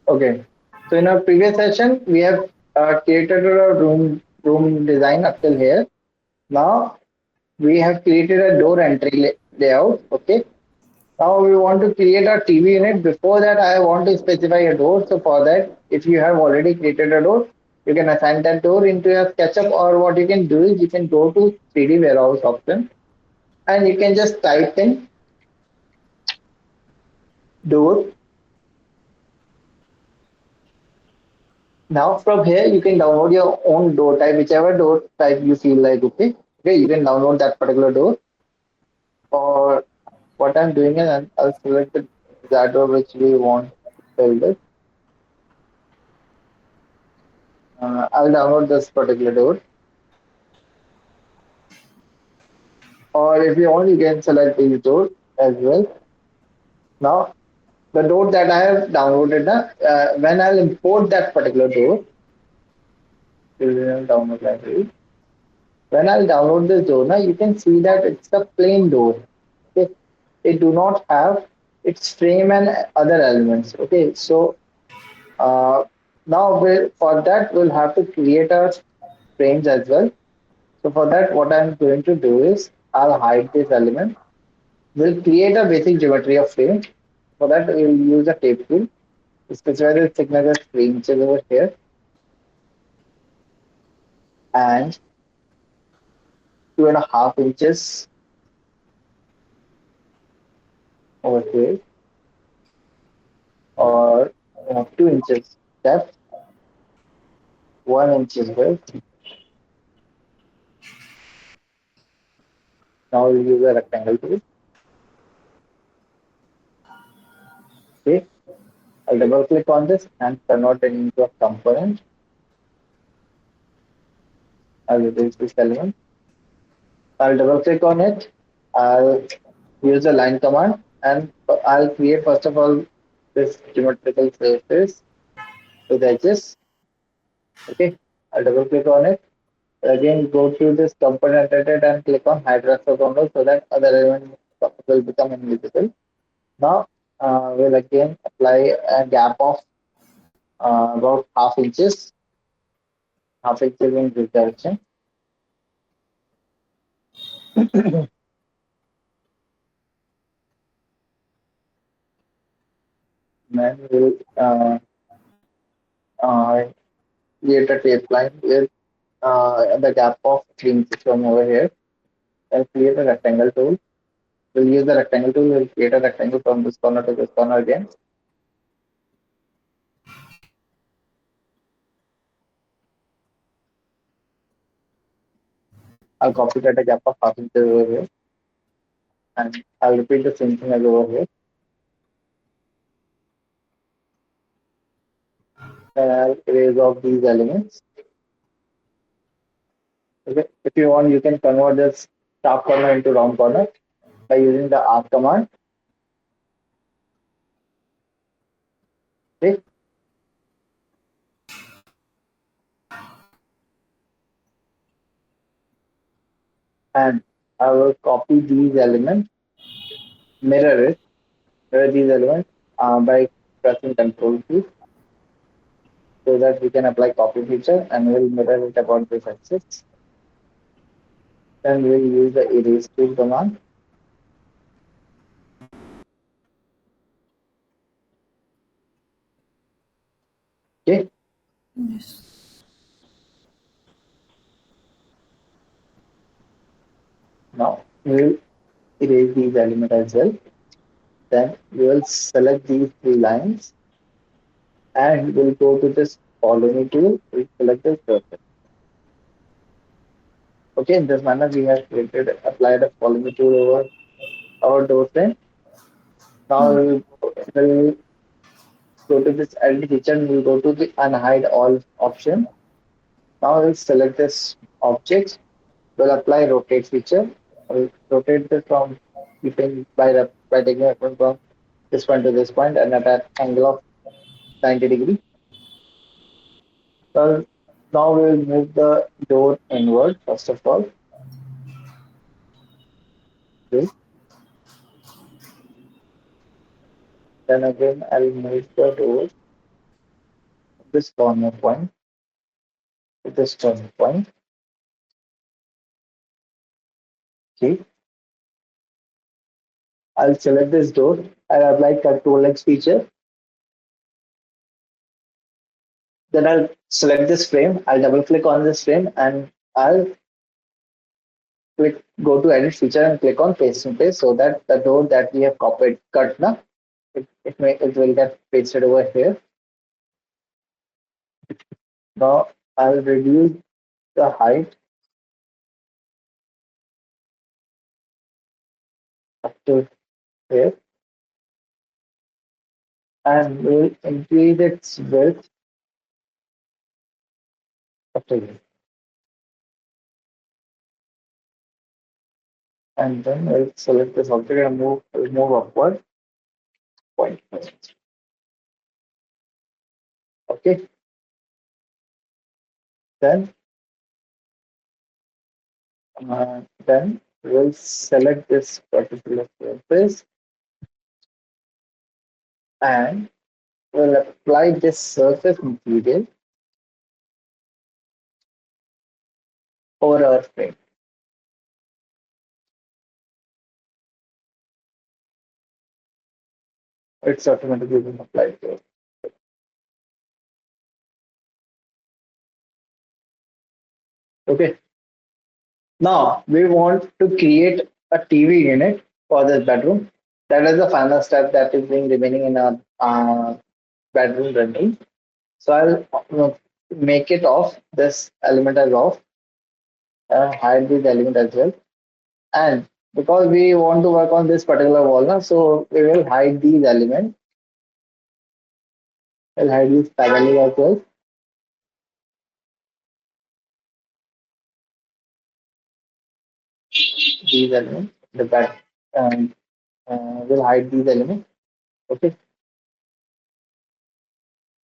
Okay. So in our previous session, we have created a room design up till here. Now we have created a door entry layout. Okay. Now we want to create a TV unit. Before that, I want to specify a door. So for that, if you have already created a door, you can assign that door into your SketchUp, or what you can do is you can go to 3D warehouse option and you can just type in door. Now from here you can download your own door type, whichever door type you feel like. Okay, okay, you can download that particular door. Or what I'm doing is I'll select that door which we want to build it. I'll download this particular door. Or if you want, you can select these doors as well. Now the door that I have downloaded, when I'll import that particular door, download library. When I'll download this door, now you can see that it's a plain door. Okay, it do not have its frame and other elements. Okay, so now for that we'll have to create our frames as well. So for that, what I'm going to do is I'll hide this element. We'll create a basic geometry of frame. For that, we'll use a tape tool. Specify the thickness of 3 inches over here and 2.5 inches over here, or 2 inches depth, 1 inches width. Now we'll use a rectangle tool. Okay, I'll double click on this and convert it into a component. I'll replace this element. I'll double click on it. I'll use the line command and I'll create first of all this geometrical surface with edges. Okay, I'll double click on it. Again, go to this component edit and click on hide raster combo so that other elements will become invisible. Now we'll again apply a gap of about half inches in this direction. Then we'll uh, create a tape line with the gap of 3 inches from over here. I'll create a rectangle tool. We'll use the rectangle tool. We'll create a rectangle from this corner to this corner again. I'll copy that a gap of half inches over here, and I'll repeat the same thing as over here. Then I'll erase off these elements. Okay. If you want, you can convert this sharp corner into round corner by using the arc command. Okay. And I will copy these elements, mirror it, mirror these elements by pressing Control key so that we can apply copy feature and we'll mirror it about this axis. Then we'll use the erase tool command. Okay. Yes. Now we'll erase these elements as well. Then we will select these three lines and we'll go to this follow me tool. We'll select this surface. Okay, in this manner we have created applied a follow me tool over our door frame. Now Hmm. we'll go to this edit feature and we'll go to the unhide all option. Now we'll select this object. We'll apply rotate feature. We'll rotate this from keeping by taking it from this point to this point and at an angle of 90 degree. So now we'll move the door inward first of all. Okay. Then again I'll move the door. this corner point to this corner point. Okay, I'll select this door. I'll apply Control X feature. Then I'll select this frame. I'll double click on this frame and I'll go to edit feature and click on paste and paste so that the door that we have copied cut now it will get pasted over here. Now I'll reduce the height up to here and we'll increase its width up to here. And then we'll select this object and move upward 0.5. Okay, then then we'll select this particular surface and we'll apply this surface material over our frame. It's automatically been applied to it. Okay. Now we want to create a TV unit for this bedroom. That is the final step that is being remaining in our bedroom rendering. So I'll make it off. This element as off. Hide this element as well. And because we want to work on this particular wall now, so we will hide these elements. We'll hide these parallel as well. These elements. The back. Um, we'll hide these elements. Okay.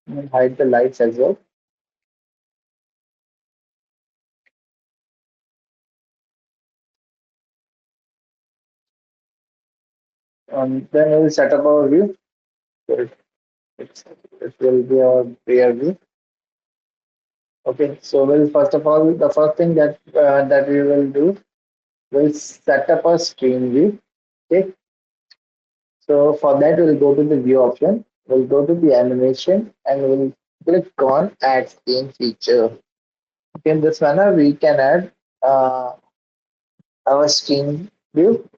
We'll hide the lights as well. Then we'll set up our view. So it's, it will be our rear view. Okay, so we'll first of all, the first thing that we will do, we'll set up a screen view. Okay, so for that we'll go to the view option. We'll go to the animation and we'll click on add screen feature. Okay, in this manner we can add uh, our screen view.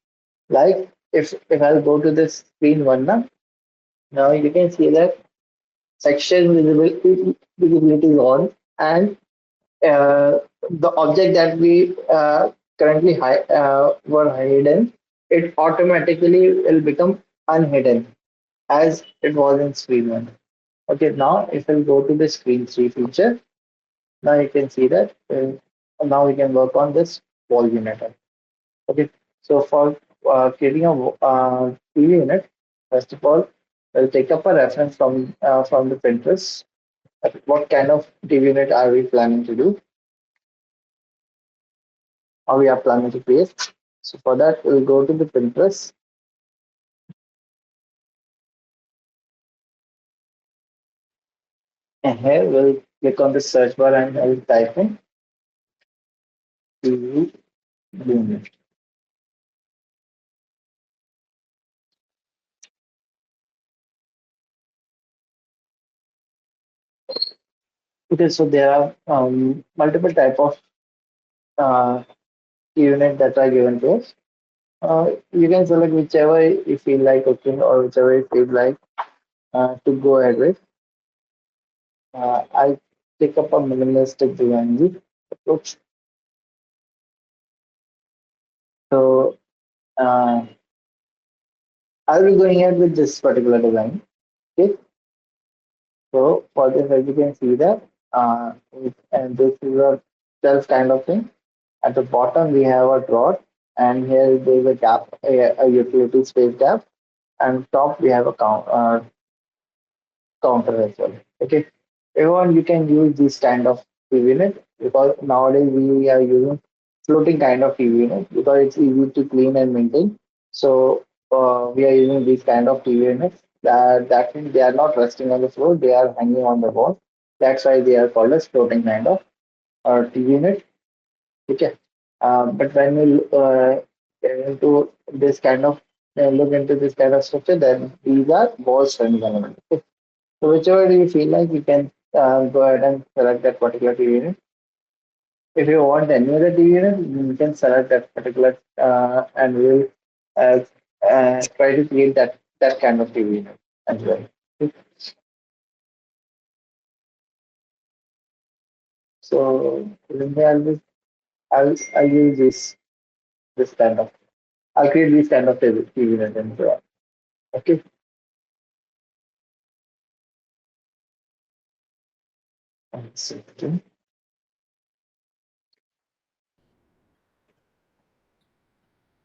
Like if I'll go to this screen one now you can see that section visibility is on and the object that we currently were hidden, it automatically will become unhidden as it was in screen one. Okay, now if we go to the screen three feature, now you can see that now we can work on this wall unit. Okay, so for creating a TV unit, first of all, we'll take up a reference from the Pinterest. What kind of TV unit are we planning to do? Or we are planning to create. So for that, we'll go to the Pinterest and here we'll click on the search bar and I'll type in TV unit. Okay, so there are multiple type of uh, unit that are given to us. You can select whichever you feel like okay or whichever you feel like to go ahead with. I pick up a minimalistic design approach. So uh, I'll be going ahead with this particular design. Okay. So for this, as you can see that, and this is a shelf kind of thing. At the bottom, we have a drawer, and here there is a gap, a utility space gap, and top we have a counter as well. Okay, everyone you can use this kind of TV unit because nowadays we are using floating kind of TV unit because it's easy to clean and maintain. So we are using these kind of TV units that means they are not resting on the floor; they are hanging on the wall. That's why they are called as floating kind of TV unit. Okay. But when you get into this kind of look into this kind of structure, then these are balls turning element. Okay. So whichever you feel like, you can go ahead and select that particular TV unit. If you want any other TV unit, you can select that particular and we'll uh, try to create that kind of TV unit as well. Okay. So let me, I'll use this kind of, I'll create this kind of TV unit and so on. Okay. One second.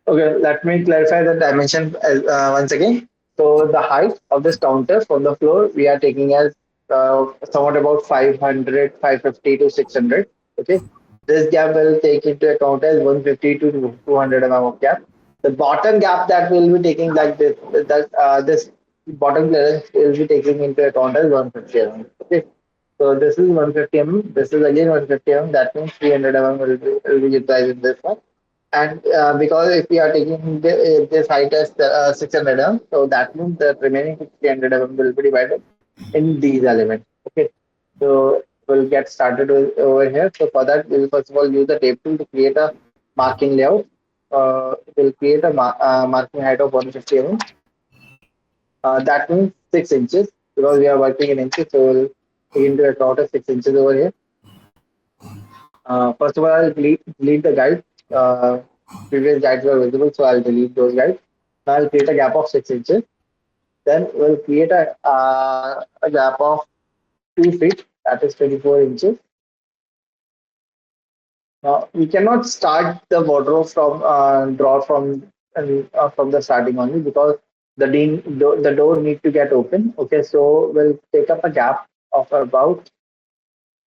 Okay, let me clarify the dimension once again. So the height of this counter from the floor, we are taking as somewhat about 500, 550 to 600. Okay. This gap will take into account as 150 to 200 mm of gap. The bottom gap that we'll be taking, like this bottom clearance will be taking into account as 150 mm. Okay. So this is 150 mm. This is again 150 mm. That means 300 mm will be utilized in this one. And because if we are taking this height as 600 mm, so that means the remaining 300 mm will be divided in these elements. Okay, so we'll get started over here. So for that, we'll first of all use the tape tool to create a marking layout. We'll create a marking height of 150 mm. That means 6 inches, because we are working in inches, so we'll take into account of 6 inches over here. First of all, I'll delete the guide. Uh, Previous guides were visible, so I'll delete those guides. Now I'll create a gap of 6 inches. Then we'll create a gap of 2 feet, that is 24 inches. Now we cannot start the wardrobe from draw from the starting only, because the door need to get open. Okay, so we'll take up a gap of about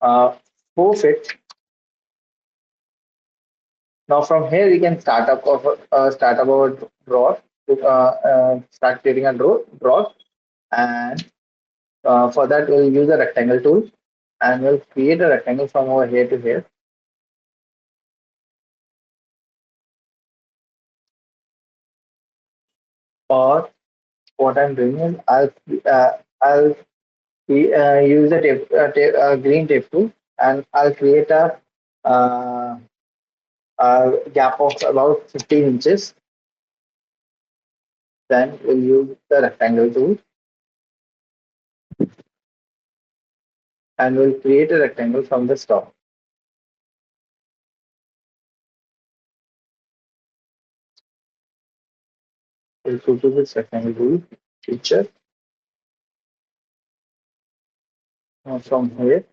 uh, 4 feet. Now from here we can start up our drawer, start creating a drawer, and for that we'll use a rectangle tool, and we'll create a rectangle from over here to here. Or what I'm doing is I'll use the green tape tool, and I'll create uh, a gap of about 15 inches. Then we'll use the rectangle tool, and we'll create a rectangle from the top. We'll go to this rectangle tool feature from here.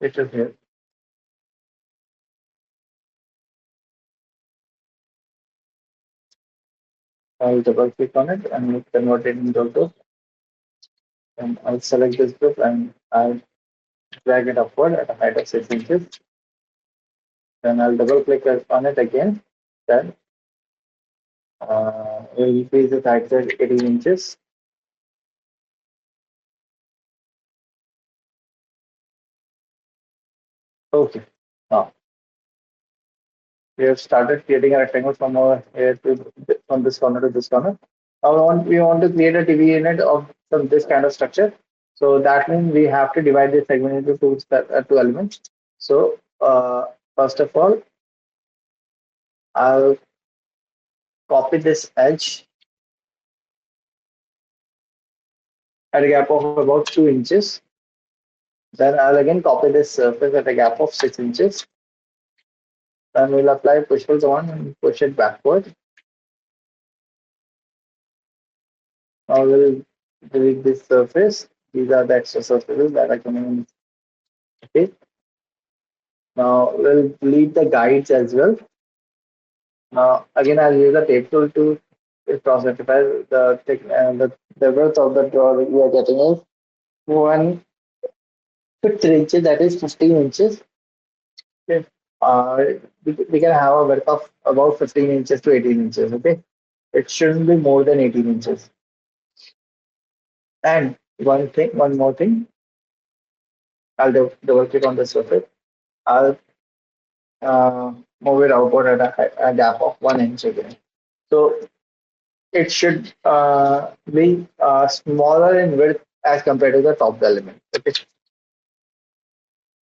It is here. I'll double click on it and convert it into a group. And I'll select this group and I'll drag it upward at a height of 6 inches. Then I'll double click on it again. Then we'll increase the height to 18 inches. Okay. Now we have started creating a rectangle from over here to from this corner to this corner. Now we want to create a TV unit of this kind of structure. So that means we have to divide this segment into two elements. So first of all, I'll copy this edge at a gap of about 2 inches. Then I'll again copy this surface at a gap of 6 inches. Then we'll apply push pull command and push it backward. Now we'll delete this surface. These are the extra surfaces that are coming in. Okay. Now we'll delete the guides as well. Now again, I'll use the tape tool to cross rectify the width of the drawer we are getting is 1 3 inches, that is 15 inches. Okay. uh, we can have a width of about 15 inches to 18 inches. Okay, it shouldn't be more than 18 inches. And one more thing, I'll double click on the surface. I'll uh, move it outward at a gap of 1 inch again. So it should be smaller in width as compared to the top element. Okay.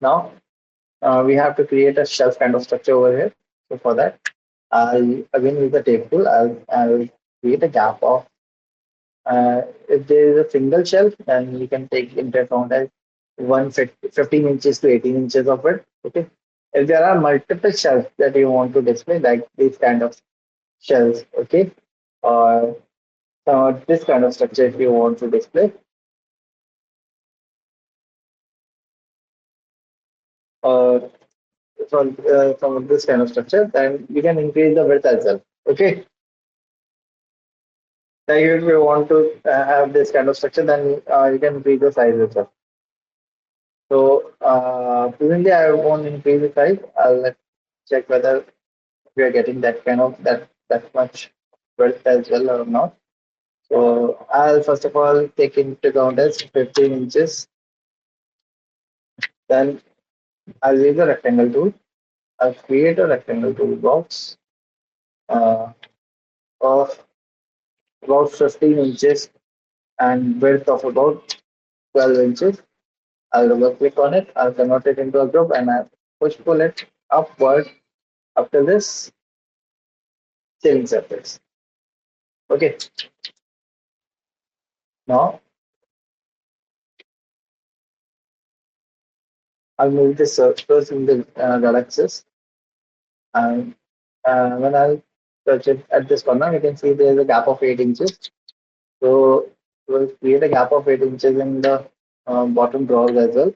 Now we have to create a shelf kind of structure over here. So for that, I'll again use the tape tool. I'll create a gap of if there is a single shelf, then you can take into account as 15 inches to 18 inches of it. Okay. If there are multiple shelves that you want to display, like these kind of shelves, okay, or this kind of structure if you want to display, or from this kind of structure, then you can increase the width as well. Okay. Like if you want to have this kind of structure, then you can increase the size as well. So presently I won't increase the size. I'll check whether we are getting that kind of that much width as well or not. So I'll first of all take into account as 15 inches. Then I'll use the rectangle tool. I'll create a rectangle toolbox uh, of about 15 inches and width of about 12 inches. I'll double click on it. I'll convert it into a group and I'll push pull it upward up to this ceiling surface. Okay. Now I'll move the surface in the galaxies and when I'll touch it at this corner, you can see there's a gap of 8 inches. So we'll create a gap of 8 inches in the bottom drawers as well.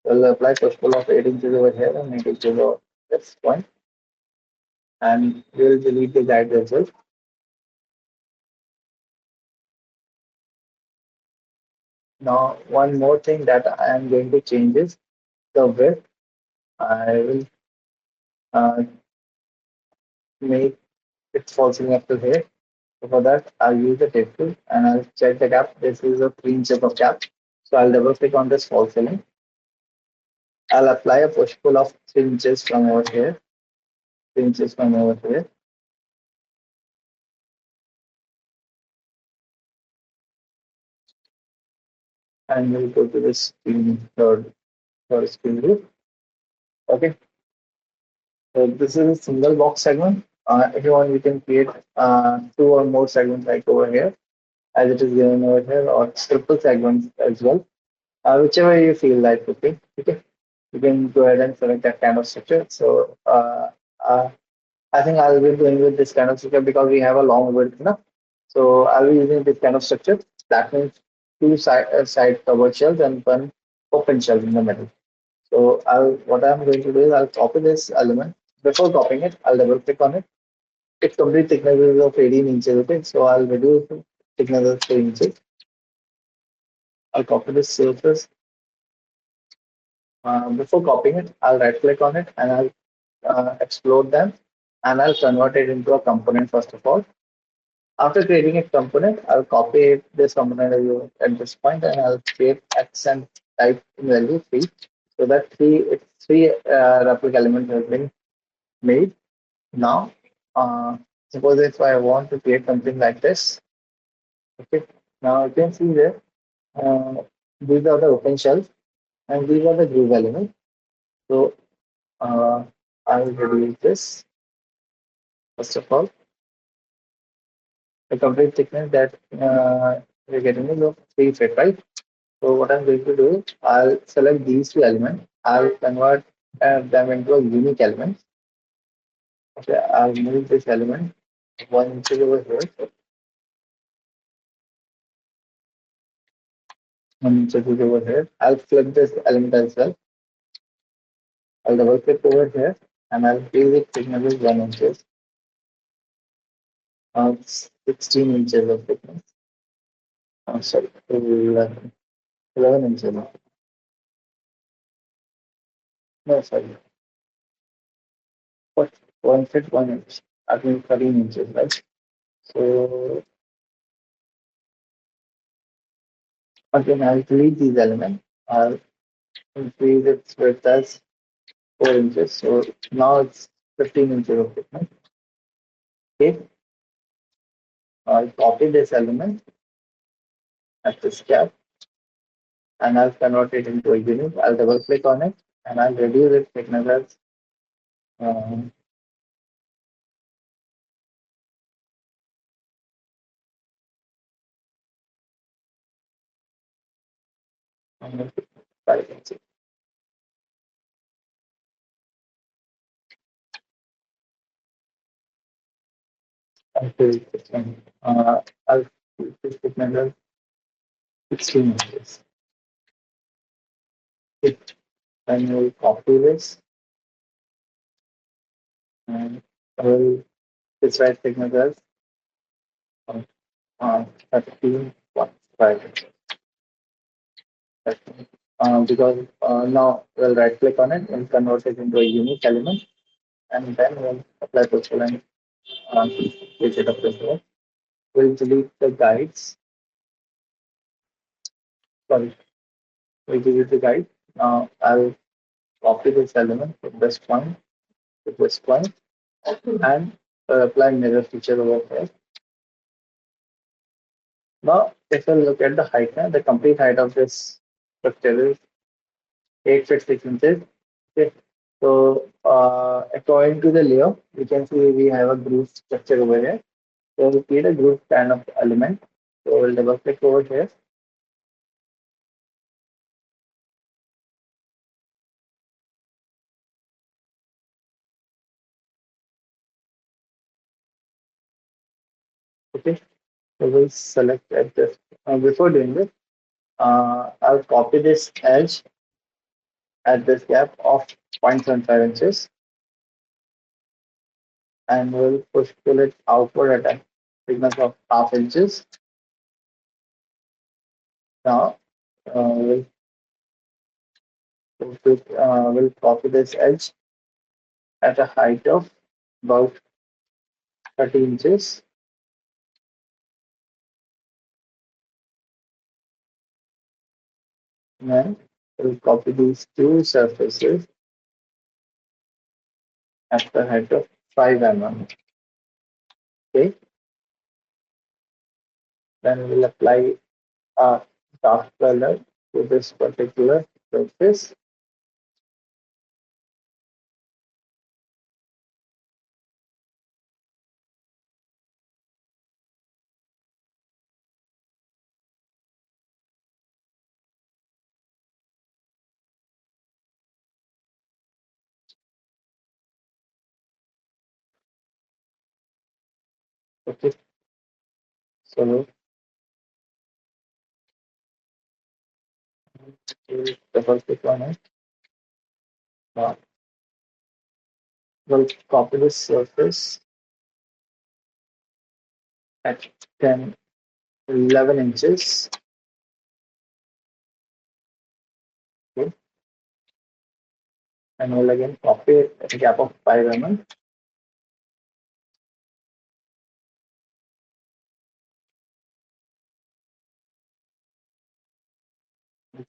We'll apply push pull of 8 inches over here and 8 inches over this point, and we'll delete the guide as well. Now, one more thing that I am going to change is the width. I will uh, make it falling up to here. So for that, I'll use the tape tool and I'll check the gap. This is a 3 inches of gap. So I'll double click on this false ceiling. I'll apply a push pull of 3 inches from over here, 3 inches from over here, and we'll go to this third screen group. Okay, so this is a single box segment. If you want, you can create two or more segments like over here, as it is given over here, or triple segments as well. Whichever you feel like. Okay, okay. You can go ahead and select that kind of structure. So I think I'll be going with this kind of structure because we have a long width enough. So I'll be using this kind of structure. That means two side covered shells and one open shell in the middle. So what I'm going to do is I'll copy this element. Before copying it, I'll double click on it. Its complete thickness is of 18 inches. Okay, so I'll reduce the thickness of 3 inches. I'll copy this surface. Before copying it, I'll right click on it and I'll explode them and I'll convert it into a component first of all. After creating a component, I'll copy this component at this point and I'll create accent type in value 3. So that three replica elements have been made. Now, suppose if I want to create something like this, okay, now you can see there, uh, these are the open shells and these are the groove elements. So uh, I will reduce this first of all. The complete thickness that we're getting is of 3 feet, right? So what I'm going to do, I'll select these two elements. I'll convert them into a unique element. Okay, I'll move this element 1 inch over here, 1 inch over here. I'll flip this element as well. I'll double click over here and I'll increase its thickness is 1 inches, 16 inches of thickness. Sorry, 11 inches. No, sorry. 1 feet 1 inch. I mean 13 inches, right? So again, I'll delete these elements. I'll increase its width as 4 inches. So now it's 15 inches of thickness. Okay, I'll copy this element at this gap and I'll convert it into a unit. I'll double click on it and I'll reduce its thickness as um, 5 inches until I'll keep this thickness as 16 inches. It, then we'll copy this and we'll decide thickness as um, 13.5 inches. Because now we'll right click on it and convert it into a unique element and then we'll apply postal and switch it up this way. We'll delete the guides. Sorry, we'll delete the guide. Now I'll copy this element from this point to this point and apply mirror feature over here. Now, if you look at the height, the complete height of this structure is 8 feet 6 inches. Okay. So, according to the layout, we can see we have a groove structure over here. So, we create a groove kind of element. So, we'll double click over here. Okay. So, we'll select at this. Before doing this, I'll copy this edge at this gap of 0.75 inches and we'll pull it outward at a thickness of half inches. Now, we'll we'll copy this edge at a height of about 30 inches. And we'll copy these two surfaces at the height of 5 mm. Okay. Then we'll apply a dark color to this particular surface. Okay. So we'll double click on it. Now we'll copy this surface at 10, 11 inches. Okay. And we'll again copy it at a gap of 5 mm.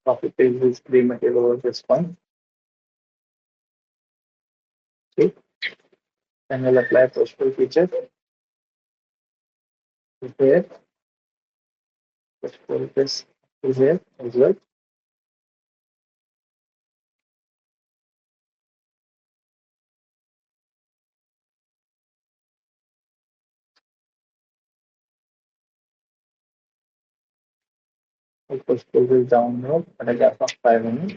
Copy paste this green material over this point. Okay. Then we'll apply push pull feature here. Push pull this is here as well. We'll push pull this down now at a gap of 5 mm.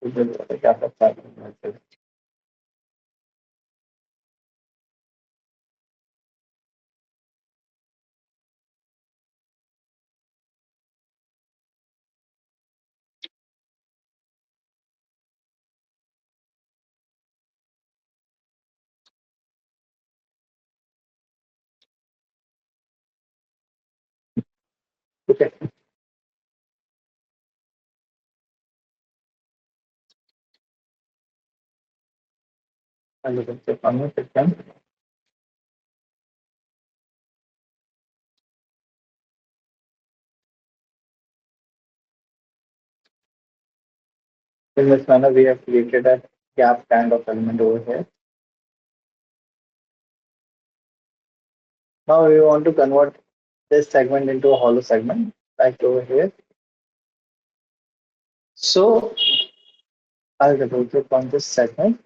Pull this at a gap of 5 mm. Okay. I'll look at the comment section. In this manner, we have created a gap kind of element over here. Now we want to convert this segment into a hollow segment, like over here. So I'll double click on this segment.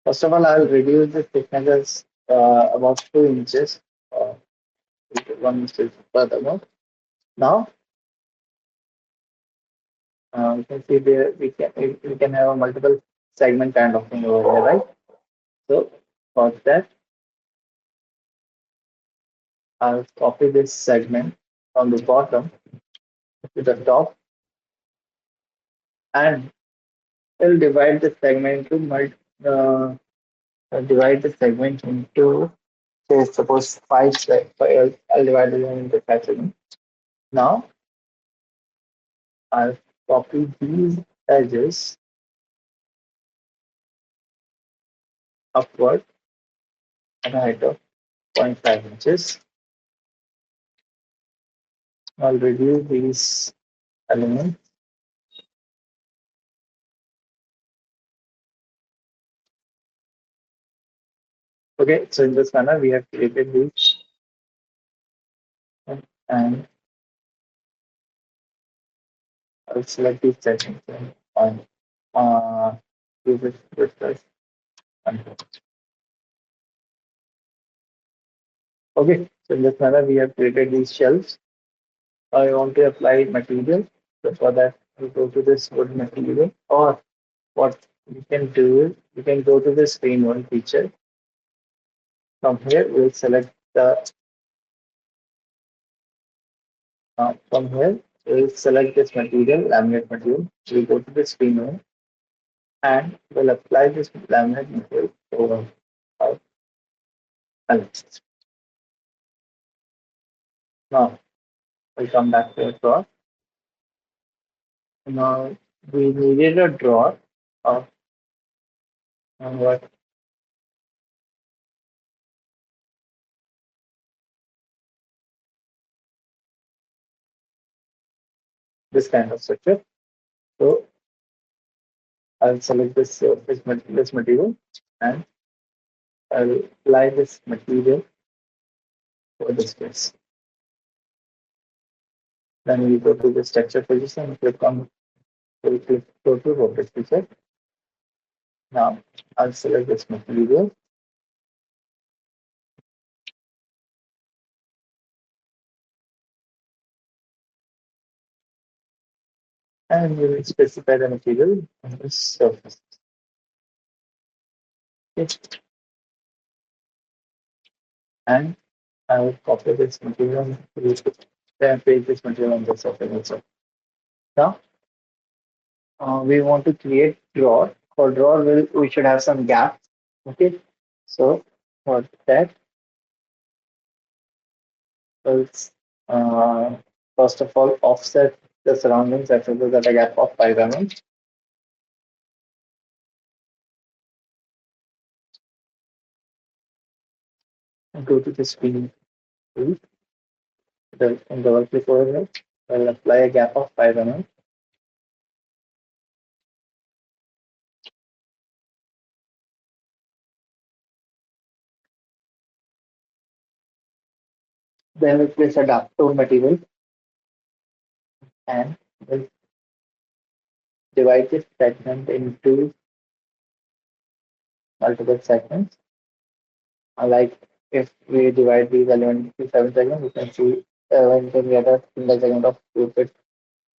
First of all, I'll reduce the thickness as about 2 inches. Uh, 1 inch further. Now you can see there we can have a multiple segment kind of thing over here, right? So for that, I'll copy this segment from the bottom to the top, and I'll uh, divide the segment into, say, suppose I'll divide it into 5 segments. Now I'll copy these edges upward at a height of 0.5 inches. I'll reduce these elements. Okay, so in this manner we have created these, and I'll select these settings on use it with. Okay, so in this manner we have created these shelves. I want to apply material. So for that, we go to this wood material, or what you can do is you can go to the screen one feature. From here, we'll select the from here we'll select this material, laminate material. We'll go to the screen one, and we'll apply this laminate material over our panels. Now we'll come back to the drawer. Now we needed a drawer of what this kind of structure. So I'll select this material, and I'll apply this material for this place. Then we go to the structure position, we'll click go to rotate feature. Now I'll select this material, and we will specify the material on this surface. Okay. And I will copy this material, then paste this material on the surface also. Now we want to create drawer. For drawer, we should have some gaps. Okay, so for that, let's first of all offset the surroundings at a gap of 5 mm. Go to the screen tool, and double click over here. I'll apply a gap of 5 mm. Then we place a dark tone material, and we'll divide this segment into multiple segments. Like if we divide these elements into 7 segments, we can see we can get a single segment of 2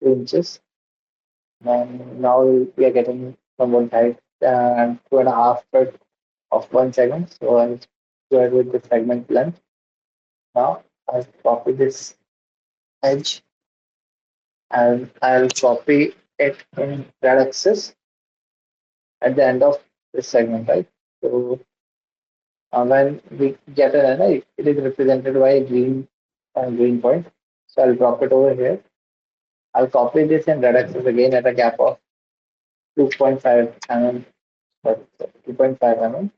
inches. And now we are getting from one side and 2.5 feet of 1 segment. So I'll go ahead with the segment length. Now I'll copy this edge, and I'll copy it in red axis at the end of this segment, right? So when we get an error, it is represented by a green point. So I'll drop it over here. I'll copy this in red axis again at a gap of 2.5 mm That's 2.5 mm.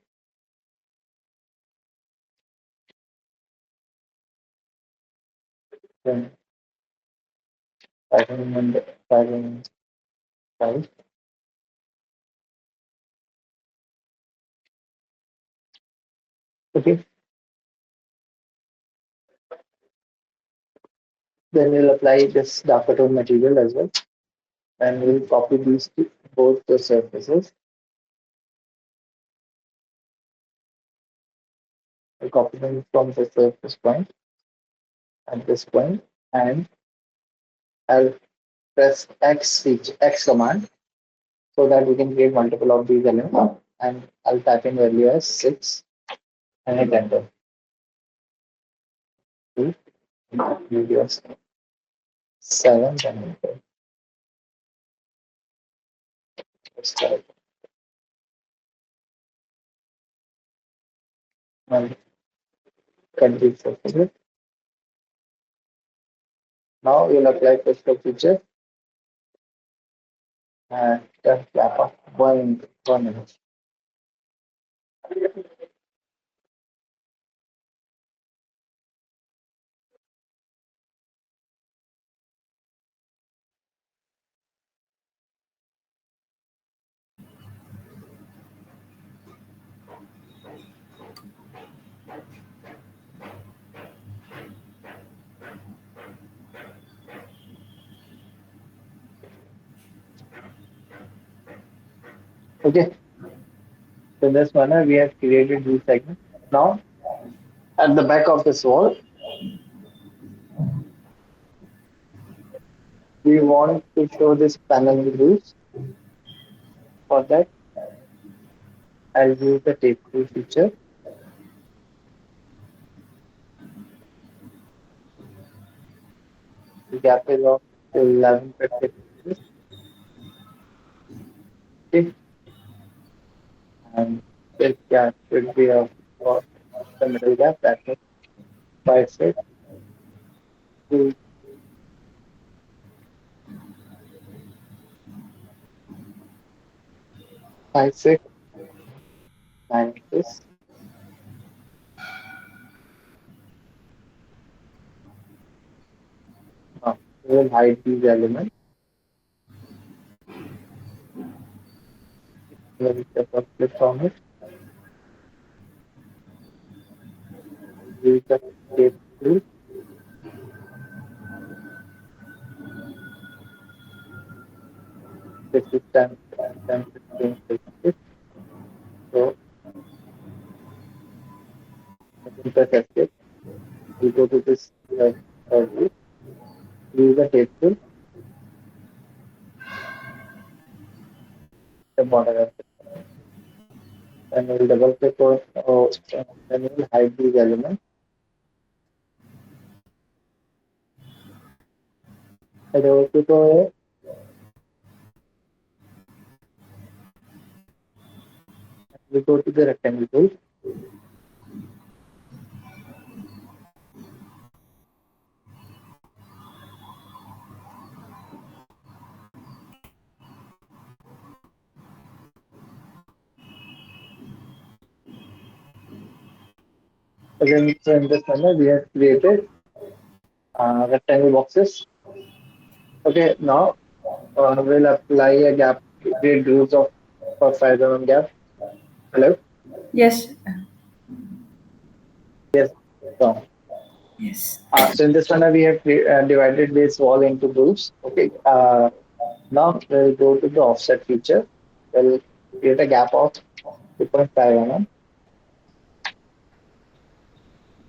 Then 5 mm and 5 mm size. Okay. Then we'll apply this darker tone material as well, and we'll copy these to both the surfaces. We'll copy them from the surface point at this point, and I'll press X command so that we can create multiple of these elements. And I'll type in value as 6 and hit enter. Two, value as 7 and enter. Let's type and complete surface. Now we'll apply pressure feature and just gap of 1 minute. Okay, so in this manner we have created these segments. Now at the back of this wall, we want to show this panel rules. For that, I'll use the tape tool feature. The gap is of 1150 pixels, and this gap should be of for the middle gap, that is 5 6 to 5 6 9 inches. Now we will hide these elements. Here is the first click on it. Use the tape tool. This is 10 15 seconds. So I can press escape. We go to this view. Use the tape tool. The border of it. And we'll double click on, then we'll hide these elements. I double click over here. We go to the rectangle tool. Again, so in this manner, we have created rectangle boxes. Okay, now we'll apply a gap, create grooves of for 5 mm gap. Hello? Yes. Yes. So, Yes. so in this manner, we have divided this wall into grooves. Okay. Now we'll go to the offset feature. We'll create a gap of 2.5 mm.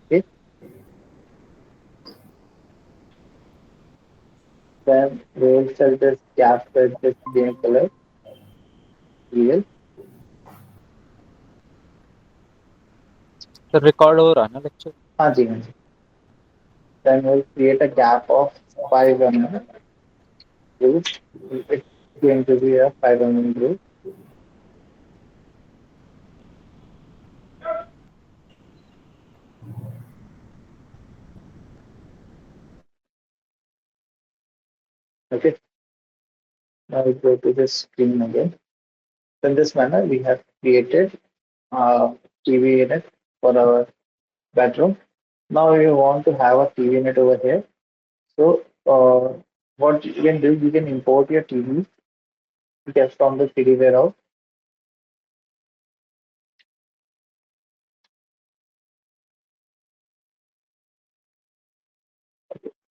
Okay. Then we'll set this gap with this green color. Real. Sir record हो रहा है ना lecture हाँ जी हाँ जी. Then we'll create a gap of 5 mm groove. It's going to be a 5 groove. Okay. Now we go to the screen again. In this manner, we have created TV unit for our bedroom. Now we want to have a TV unit over here. So what you can do, you can import your TV just from the CD warehouse.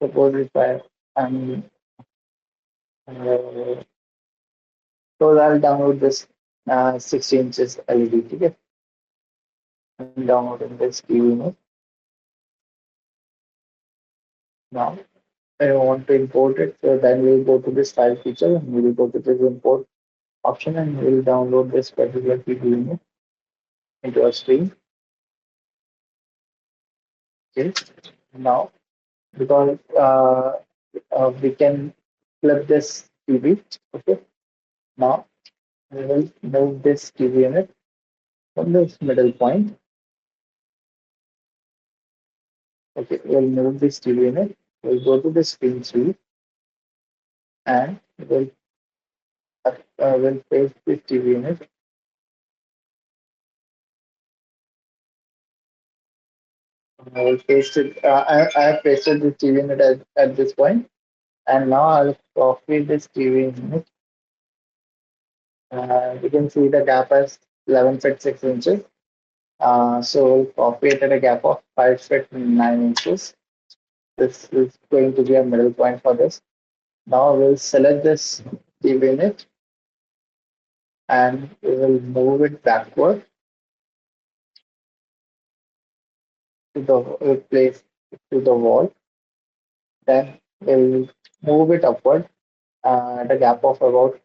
Suppose if I'm so I'll download this 60 inches LED. Okay, I'm downloading this TV unit now. I want to import it, so then we'll go to this file feature and we'll go to this import option and we'll download this particular TV unit into our stream. Okay, now because we can flip this TV. Okay, now we will move this TV unit from this middle point. Okay, we'll move this TV unit. We'll go to the screen suite and we'll paste this TV unit. I will paste it. I have pasted this TV unit at this point, and now I'll copy this TV unit. You can see the gap as 11 feet 6 inches. So we'll copy it at a gap of 5 feet 9 inches. This is going to be a middle point for this. Now we'll select this TV unit and we will move it backward to the place to the wall. Then we'll move it upward at a gap of about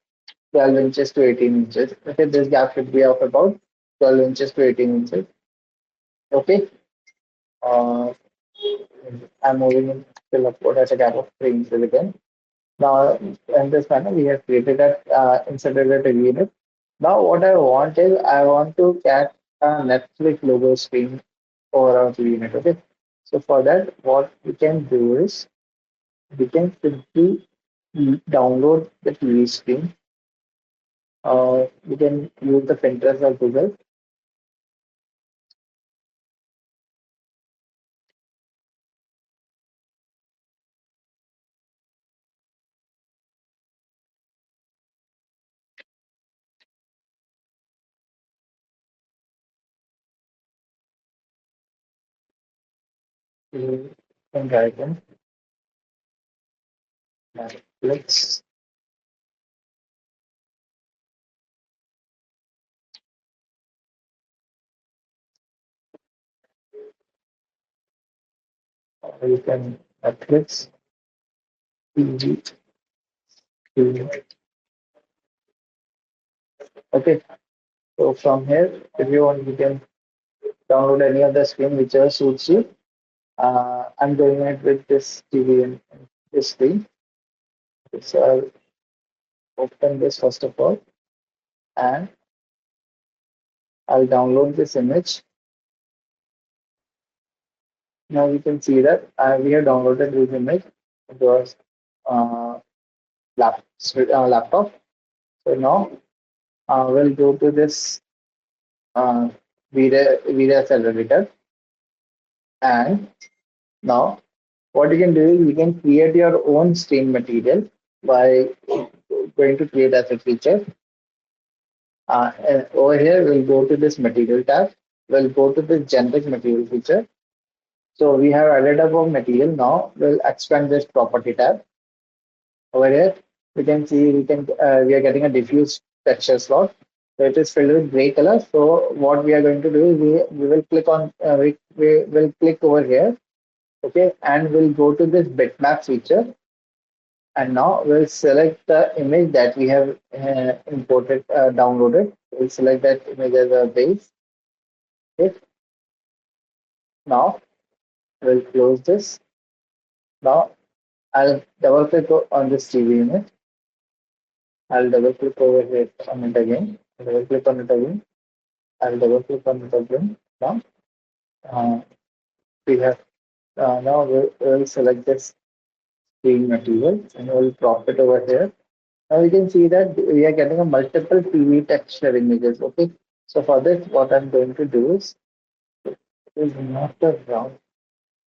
12 inches to 18 inches. Okay, this gap should be of about 12 inches to 18 inches. Okay, uh, I'm moving it still upward at a gap of 3 inches again. Now, in this manner, we have created a inserted a unit. Now, what I want is I want to get a Netflix logo screen over our unit. Okay, so for that, what we can do is we can simply download the TV screen. We can use the Pinterest or Google. We can write in Netflix. Or you can Netflix TV. Okay, so from here, if you want, you can download any of the screen whichever suits you. I'm doing it with this TV and this screen. So I'll open this first of all, and I'll download this image. Now you can see that we have downloaded this image into our uh, laptop. So now we'll go to this uh, Vida Accelerator, and now what you can do is you can create your own stream material by going to create asset feature. And over here, we'll go to this material tab. We'll go to the generic material feature. So we have added up of material. Now we'll expand this property tab. Over here, we can see we are getting a diffuse texture slot. So it is filled with gray color. So what we are going to do is we will click on we will click over here. Okay, and we'll go to this bitmap feature. And now we'll select the image that we have downloaded. We'll select that image as a base. Okay. Now we'll close this. Now I'll double click on this TV unit. I'll double click over here on it again. Double click on it again. I'll double click on it again. Now uh, we have now we'll select this screen material and we'll drop it over here. Now we can see that we are getting a multiple PV texture images. Okay. So for this, what I'm going to do is not a round,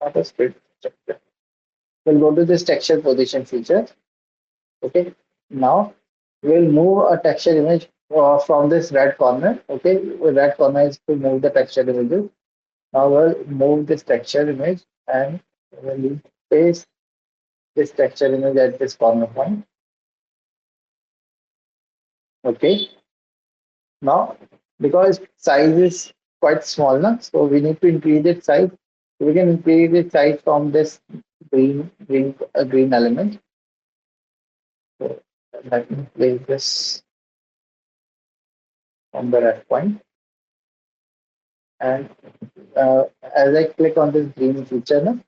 not a straight texture. We'll go to this texture position feature. Okay. Now we'll move a texture image from this red corner. Okay. Red corner is to move the texture images. Now we'll move this texture image and we'll paste this texture image at this corner point. Okay. Now, because size is quite small now, so we need to increase its size. So we can increase its size from this green element. So let me place this on the red point. And as I click on this green feature now,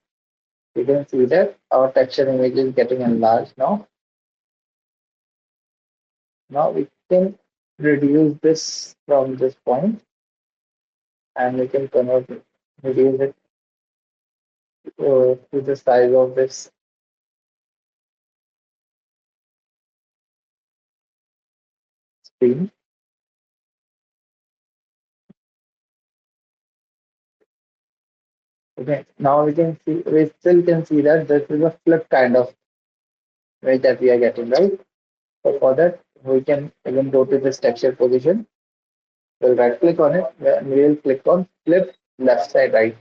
you can see that our texture image is getting enlarged now. Now we can reduce this from this point and we can reduce it to the size of this screen. Okay, now we still can see that this is a flip kind of image that we are getting, right? So for that, we can again go to this texture position. We'll right click on it and we'll click on flip left side right.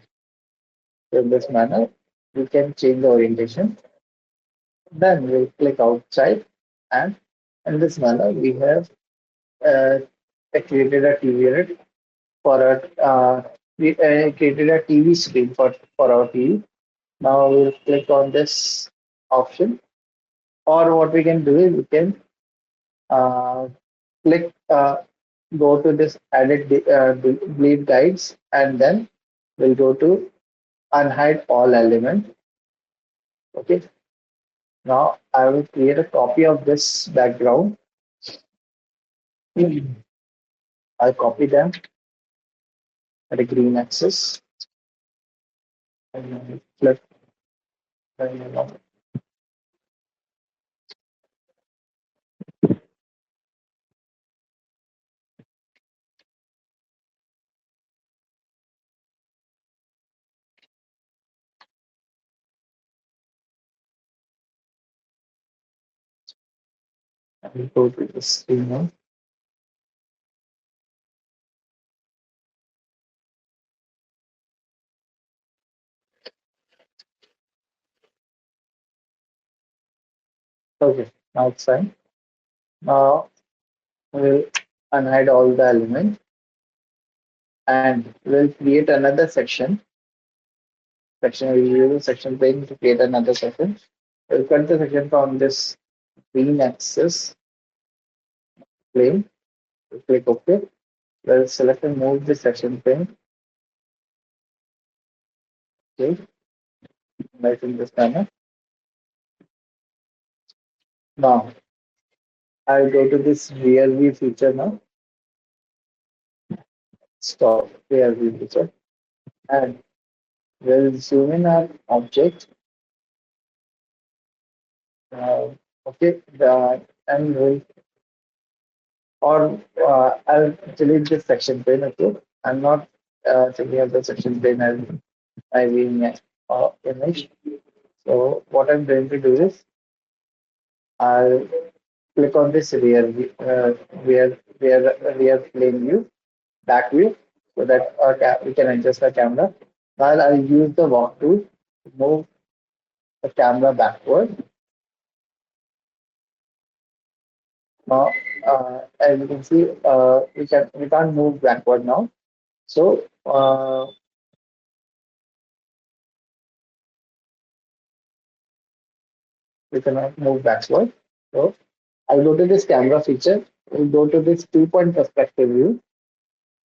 So in this manner, we can change the orientation. Then we'll click outside and in this manner, we have uh, created a TV unit for we created a TV screen for our TV. Now we'll click on this option, or what we can do is we can uh, click go to this edit bleed guides and then we'll go to unhide all element. Okay, now I will create a copy of this background. I'll copy them at a green axis and then flip and I'll go to this screen now. Okay, now it's fine. Now we'll unhide all the elements and we'll create another section. We use a section pane to create another section. We'll cut the section from this green axis plane. We'll click OK. We'll select and move the section pane. Okay, right in this manner. Now I'll go to this rear view feature now. Stop rear view feature. And we'll zoom in our object. Uh, okay, and we'll or I'll delete this section pane. Okay, I'm not thinking of the section pane as I being image. So what I'm going to do is I'll click on this rear plane view, back view, so that we can adjust the camera. While I'll use the walk tool to move the camera backward. Now, as you can see, we can't move backward now. So we cannot move backward. So I'll go to this camera feature. We'll go to this 2 point perspective view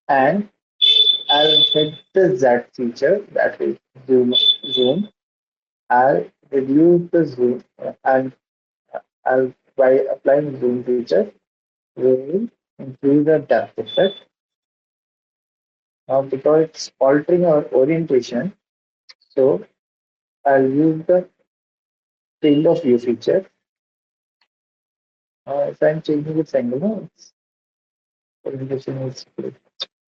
and I'll hit the Z feature, that is zoom. I'll reduce the zoom and I'll by applying zoom feature, will increase the depth effect. Now because it's altering our orientation, so I'll use the field of view feature If I'm changing its angle, no, its orientation is split.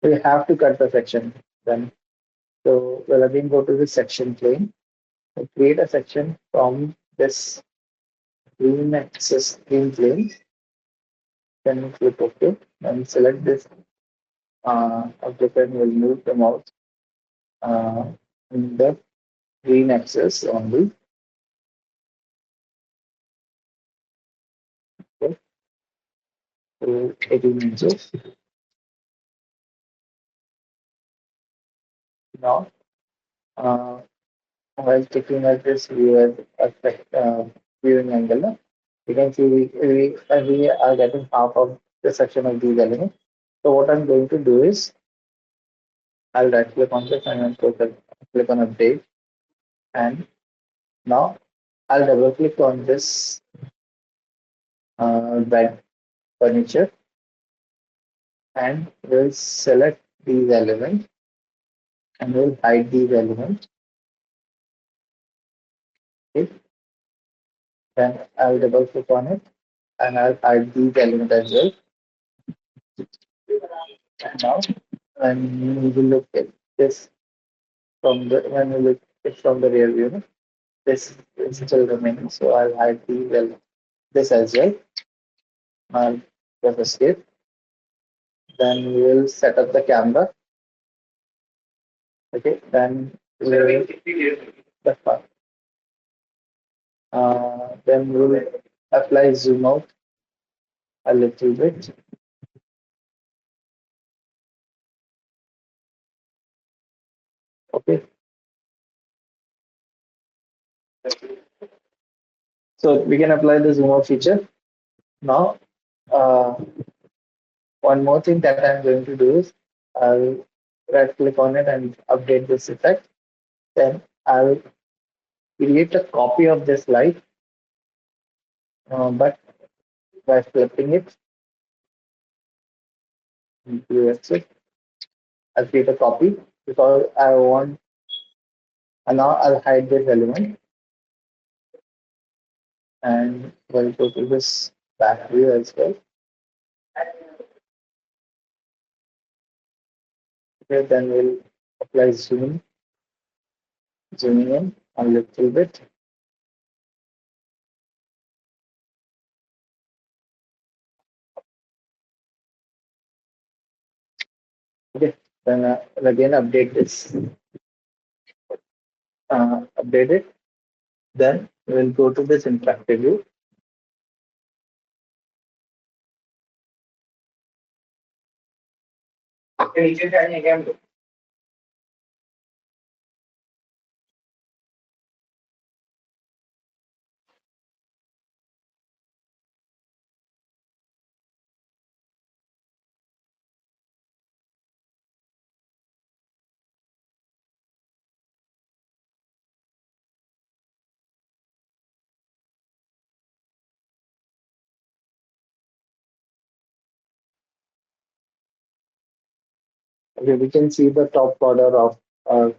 We have to cut the section then. So we'll again go to the section plane. We'll create a section from this green axis green plane. Then click OK and select this object and we'll move the mouse uh, in the green axis only. Okay, so 18 inches. Now, uh, while taking at this view as aspect viewing angle, you can see we are getting half of the section of these elements. So what I'm going to do is I'll right click on this and then click on update. And now I'll double click on this bed furniture and we'll select these elements and we'll hide these elements. Okay. Then I'll double click on it and I'll hide these elements as well. And now when you look at this from the when you look it from the rear view, this is still remaining. So I'll hide the well this as well. I'll press escape. Then we'll set up the camera. Okay. Then we'll the then we'll apply zoom out a little bit. Okay. So we can apply the zoom out feature. Now, uh, one more thing that I'm going to do is I'll right click on it and update this effect. Then I'll create a copy of this light, but by flipping it into it, I'll create a copy because I want, and now I'll hide this element and we'll go to this back view as well. Okay, then we'll apply zooming in a little bit. Okay, then I'll again update this, update it. Then we'll go to this interactive view. Okay, we can see the top border of our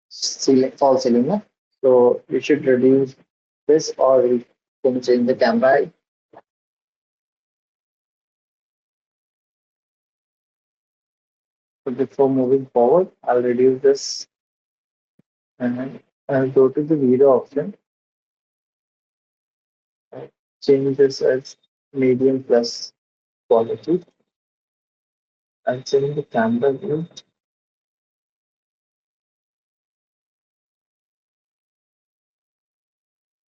ceiling, fall ceiling. No? So we should reduce this or we can change the camera height. So before moving forward, I'll reduce this and then I'll go to the video option. Change this as medium plus quality. I'll change the camera view.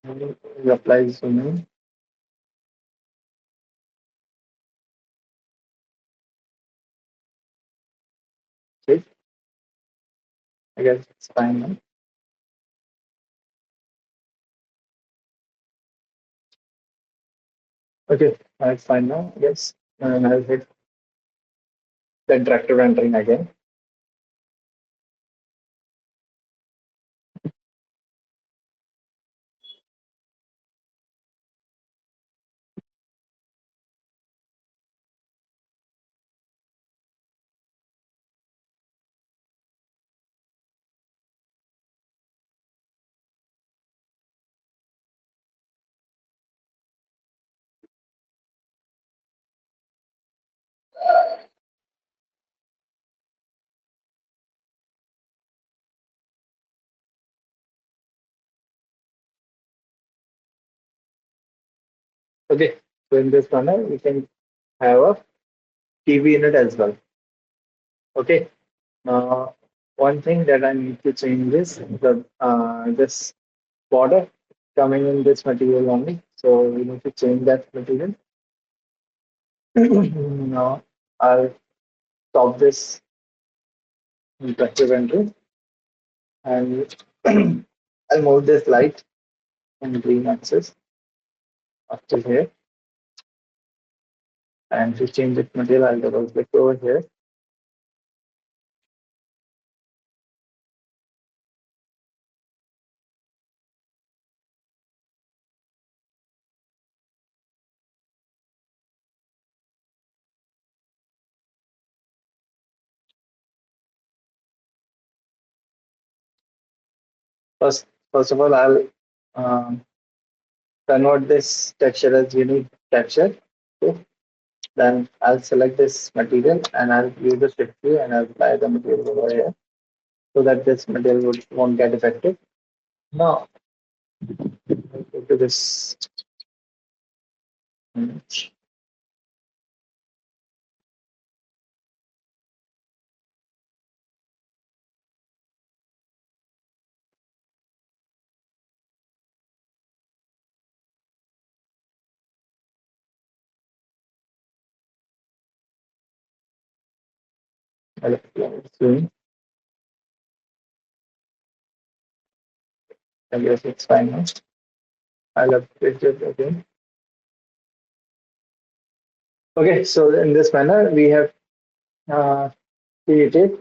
We'll apply zoom in. Okay, I guess it's fine now. Okay, it's fine now. Yes, and I'll hit the interactive rendering again. Okay, so in this manner, we can have a TV unit as well. Okay, now one thing that I need to change is the this border coming in this material only. So we need to change that material. Now I'll stop this interactive entry and I'll move this light in green axis up to here. And to change its material, I'll double click over here. First of all, I'll um, convert this texture as unique texture. Okay. Then I'll select this material and I'll use the shift key and I'll apply the material over here so that this material won't get affected. Now, I'll go to this image. I'll apply it soon. I guess it's fine now. I'll update it again. Okay, so in this manner, we have uh, created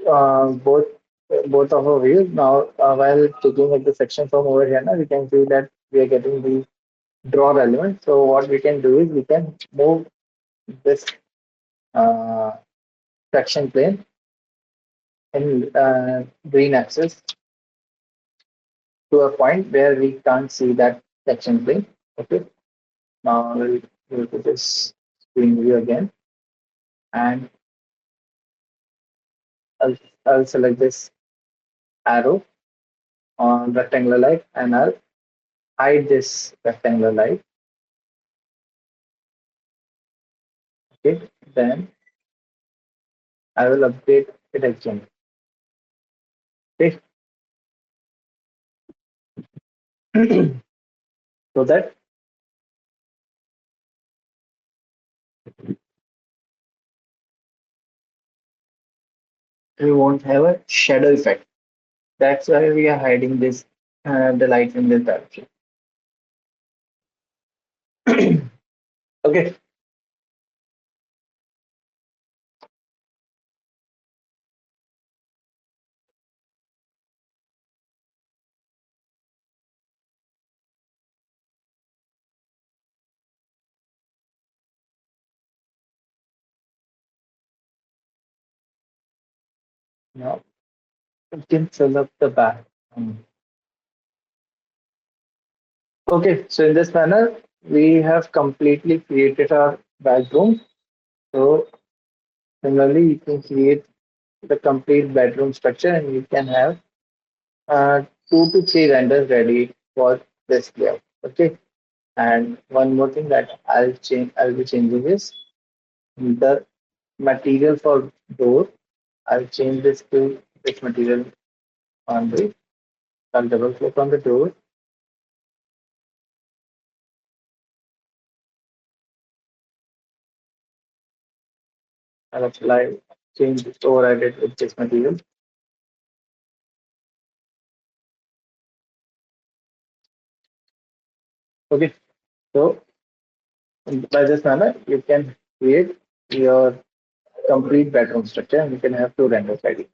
both of our views. Now, while taking at the section from over here, now we can see that we are getting the draw element. So what we can do is we can move this uh, section plane in green axis to a point where we can't see that section plane. Okay. Now we'll go to this screen view again, and I'll, I'll select this arrow on rectangular light, and I'll hide this rectangular light. Okay. Then I will update it again. Okay. So that we won't have a shadow effect. That's why we are hiding this the lights in this direction. Okay, now we can fill up the back. Okay, so in this manner, we have completely created our bedroom. So similarly, you can create the complete bedroom structure, and you can have 2 to 3 renders ready for this layout. Okay, and one more thing that I'll be changing is the material for door. I'll change this to this material on the. I'll double click on the door. I'll apply, change this, override it with this material. Okay, so by this manner, you can create your complete bedroom structure and you can have 2 renders ready.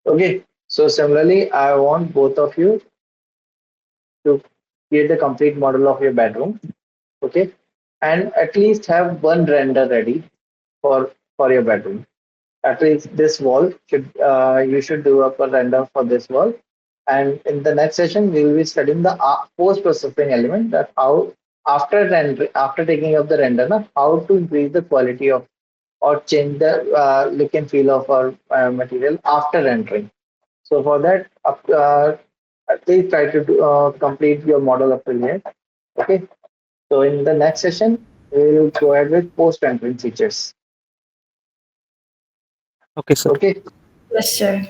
Okay, so similarly, I want both of you to create the complete model of your bedroom. Okay, and at least have 1 render ready for your bedroom. At least this wall should you should do up a render for this wall. And in the next session, we will be studying the post processing element, that how after render, after taking up the render, na, how to increase the quality of or change the look and feel of our material after rendering. So for that, at least try to complete your model up till here. Okay. So in the next session, we'll go ahead with post-entering features. Okay, sir. Okay. Yes, sir.